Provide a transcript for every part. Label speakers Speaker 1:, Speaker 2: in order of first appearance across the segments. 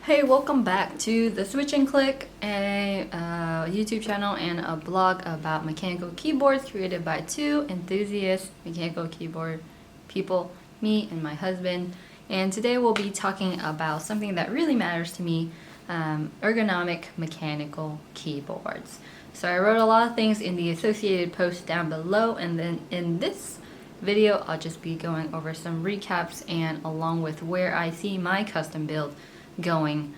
Speaker 1: Hey, welcome back to the Switch and Click, a YouTube channel and a blog about mechanical keyboards created by two enthusiast mechanical keyboard people, me and my husband. And today we'll be talking about something that really matters to me, ergonomic mechanical keyboards. So I wrote a lot of things in the associated post down below, and then in this video I'll just be going over some recaps and along with where I see my custom build going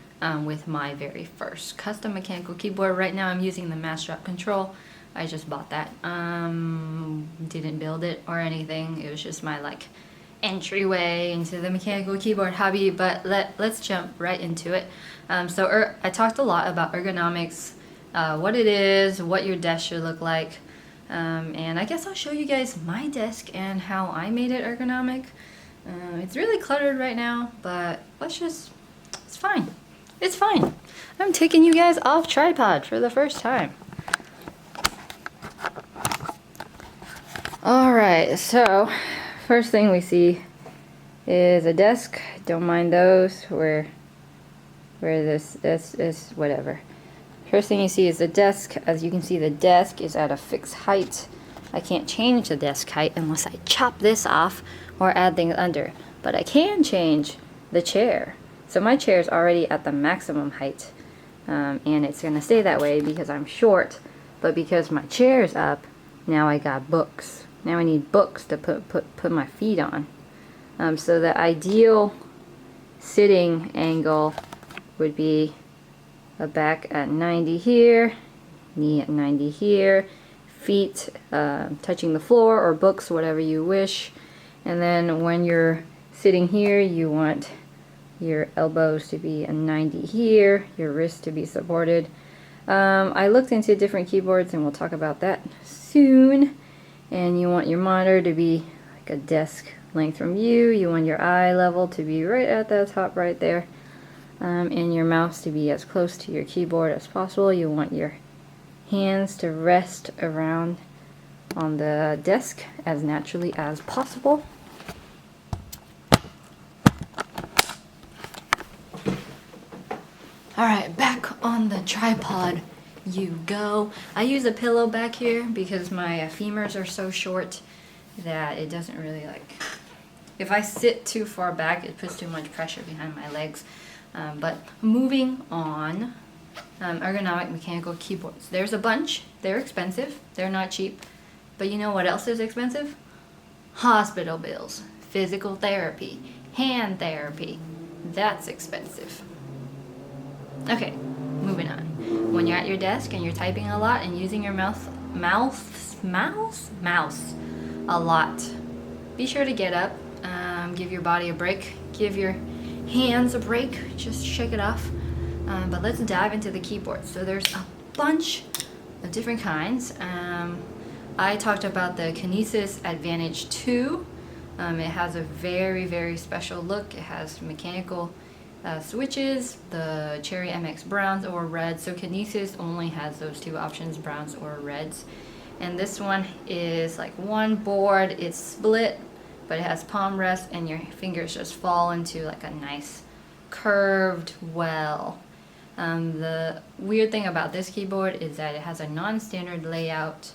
Speaker 1: with my very first custom mechanical keyboard. Right now I'm using the Mass Drop Control. I just bought that. Didn't build it or anything. It was just my entryway into the mechanical keyboard hobby, but let's jump right into it. I talked a lot about ergonomics, what it is, what your desk should look like, and I guess I'll show you guys my desk and how I made it ergonomic. It's really cluttered right now, but it's fine. It's fine. I'm taking you guys off tripod for the first time. Alright, so first thing we see is a desk. Don't mind those where this is whatever. First thing you see is the desk. As you can see, the desk is at a fixed height. I can't change the desk height unless I chop this off or add things under. But I can change the chair. So my chair is already at the maximum height, and it's going to stay that way because I'm short, but because my chair is up, now I got books. Now I need books to put my feet on. So the ideal sitting angle would be a back at 90 here, knee at 90 here, feet touching the floor or books, whatever you wish. And then when you're sitting here, you want your elbows to be a 90 here, your wrists to be supported. I looked into different keyboards and we'll talk about that soon. And you want your monitor to be like a desk length from you. You want your eye level to be right at the top right there. And your mouse to be as close to your keyboard as possible. You want your hands to rest around on the desk as naturally as possible. Alright, back on the tripod you go. I use a pillow back here because my femurs are so short that it doesn't really if I sit too far back, it puts too much pressure behind my legs. But moving on, ergonomic mechanical keyboards. There's a bunch. They're expensive. They're not cheap. But you know what else is expensive? Hospital bills, physical therapy, hand therapy. That's expensive. Okay, moving on. When you're at your desk and you're typing a lot and using your mouse a lot, be sure to get up, give your body a break, give your hands a break, just shake it off. But let's dive into the keyboard. So there's a bunch of different kinds. I talked about the Kinesis Advantage 2. It has a very, very special look. It has mechanical switches, the Cherry MX browns or reds. So Kinesis only has those two options, browns or reds. And this one is like one board. It's split, but it has palm rest and your fingers just fall into like a nice curved well. The weird thing about this keyboard is that it has a non-standard layout,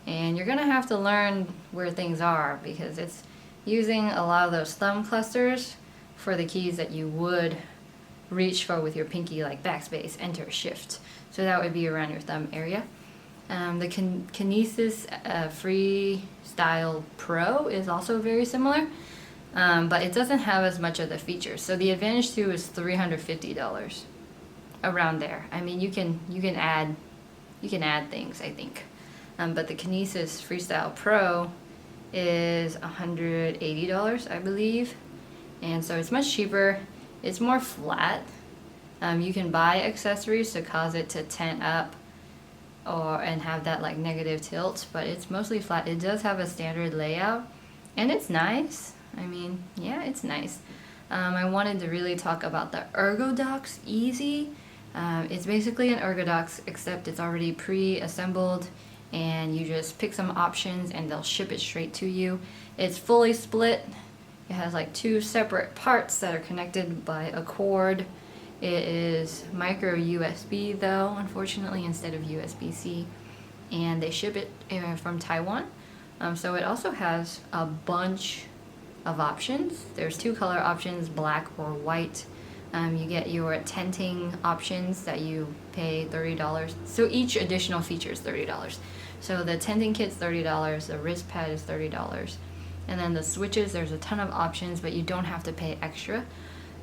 Speaker 1: and you're gonna have to learn where things are because it's using a lot of those thumb clusters for the keys that you would reach for with your pinky, like backspace, enter, shift. So that would be around your thumb area. The Kinesis Freestyle Pro is also very similar, but it doesn't have as much of the features. So the Advantage 2 is $350, around there. I mean, you can add things, I think. But the Kinesis Freestyle Pro is $180, I believe. And so it's much cheaper. It's more flat. You can buy accessories to cause it to tent up and have that negative tilt, but it's mostly flat. It does have a standard layout, and it's nice. I mean, yeah, it's nice. I wanted to really talk about the Ergodox Easy. It's basically an Ergodox, except it's already pre-assembled, and you just pick some options and they'll ship it straight to you. It's fully split. It has two separate parts that are connected by a cord, It is micro USB though, unfortunately, instead of USB-C, and they ship it from Taiwan. So it also has a bunch of options. There's 2 color options, black or white. You get your tenting options that you pay $30. So each additional feature is $30. So the tenting kit's $30, the wrist pad is $30. And then the switches, there's a ton of options, but you don't have to pay extra.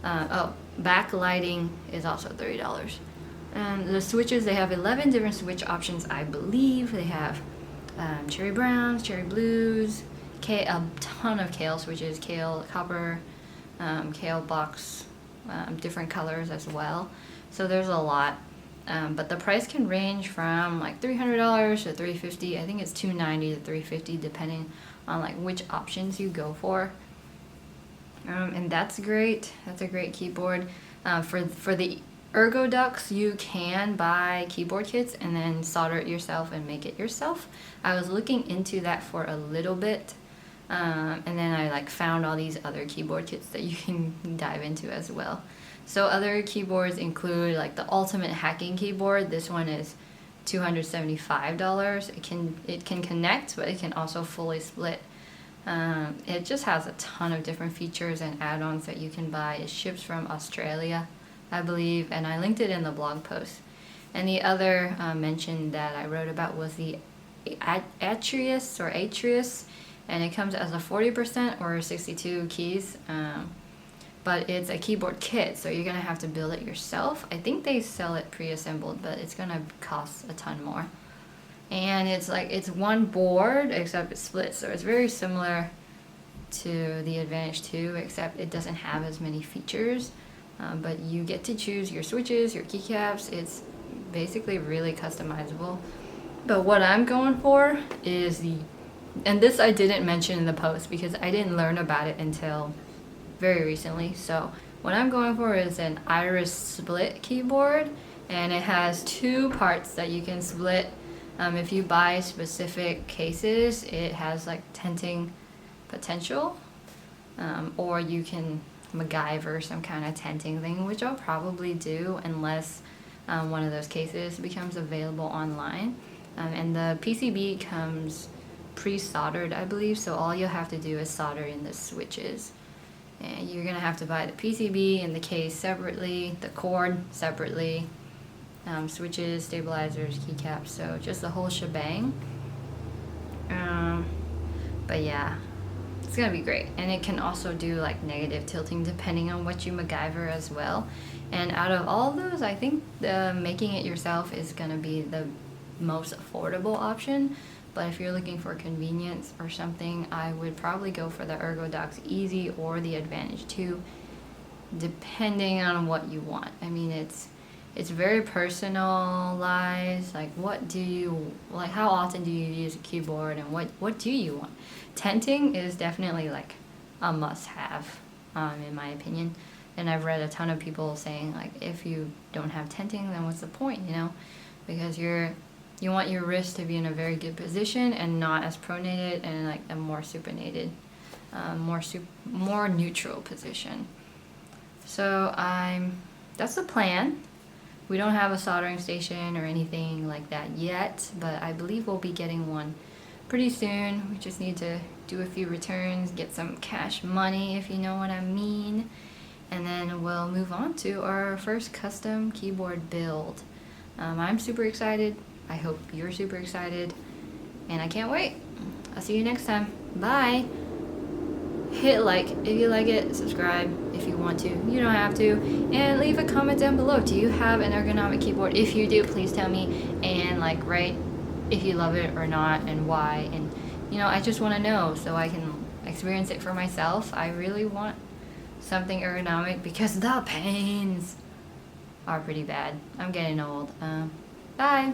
Speaker 1: Backlighting is also $30. And the switches, they have 11 different switch options, I believe. They have cherry browns, cherry blues, a ton of kale switches, kale copper, kale box, different colors as well. So there's a lot. But the price can range from like $300 to $350. I think it's $290 to $350 depending on like which options you go for. And that's great. That's a great keyboard. For the Ergoducts, you can buy keyboard kits and then solder it yourself and make it yourself. I was looking into that for a little bit, and then I like found all these other keyboard kits that you can dive into as well. So other keyboards include like the Ultimate Hacking Keyboard. This one is $275. It can connect, but it can also fully split. It just has a ton of different features and add-ons that you can buy. It ships from Australia, I believe, and I linked it in the blog post. And the other mention that I wrote about was the Atrius, and it comes as a 40% or 62 keys, but it's a keyboard kit, so you're gonna have to build it yourself. I think they sell it pre-assembled, but it's gonna cost a ton more. And it's one board, except it's split, so it's very similar to the Advantage 2, except it doesn't have as many features. But you get to choose your switches, your keycaps. It's basically really customizable. But what I'm going for is and this I didn't mention in the post because I didn't learn about it until very recently. So what I'm going for is an Iris split keyboard, and it has 2 parts that you can split. If you buy specific cases, it has like tenting potential, or you can MacGyver some kind of tenting thing, which I'll probably do unless one of those cases becomes available online. And the PCB comes pre-soldered, I believe, so all you'll have to do is solder in the switches. And you're gonna have to buy the PCB and the case separately, the cord separately, switches, stabilizers, keycaps, so just the whole shebang. But yeah, it's gonna be great. And it can also do like negative tilting depending on what you MacGyver as well. And out of all of those, I think making it yourself is gonna be the most affordable option. But if you're looking for convenience or something, I would probably go for the Ergodox Easy or the Advantage 2, depending on what you want. I mean, it's very personalized. Like, how often do you use a keyboard, and what do you want? Tenting is definitely like a must-have, in my opinion. And I've read a ton of people saying like, if you don't have tenting, then what's the point, you know? Because you want your wrist to be in a very good position and not as pronated and like a more supinated, more neutral position. So that's the plan. We don't have a soldering station or anything like that yet, but I believe we'll be getting one pretty soon. We just need to do a few returns, get some cash money, if you know what I mean, and then we'll move on to our first custom keyboard build. I'm super excited. I hope you're super excited, and I can't wait. I'll see you next time. Bye. Hit like if you like it, subscribe if you want to. You don't have to. And leave a comment down below. Do you have an ergonomic keyboard? If you do, please tell me, and like write if you love it or not and why. And I just want to know so I can experience it for myself. I really want something ergonomic because the pains are pretty bad. I'm getting old. Bye.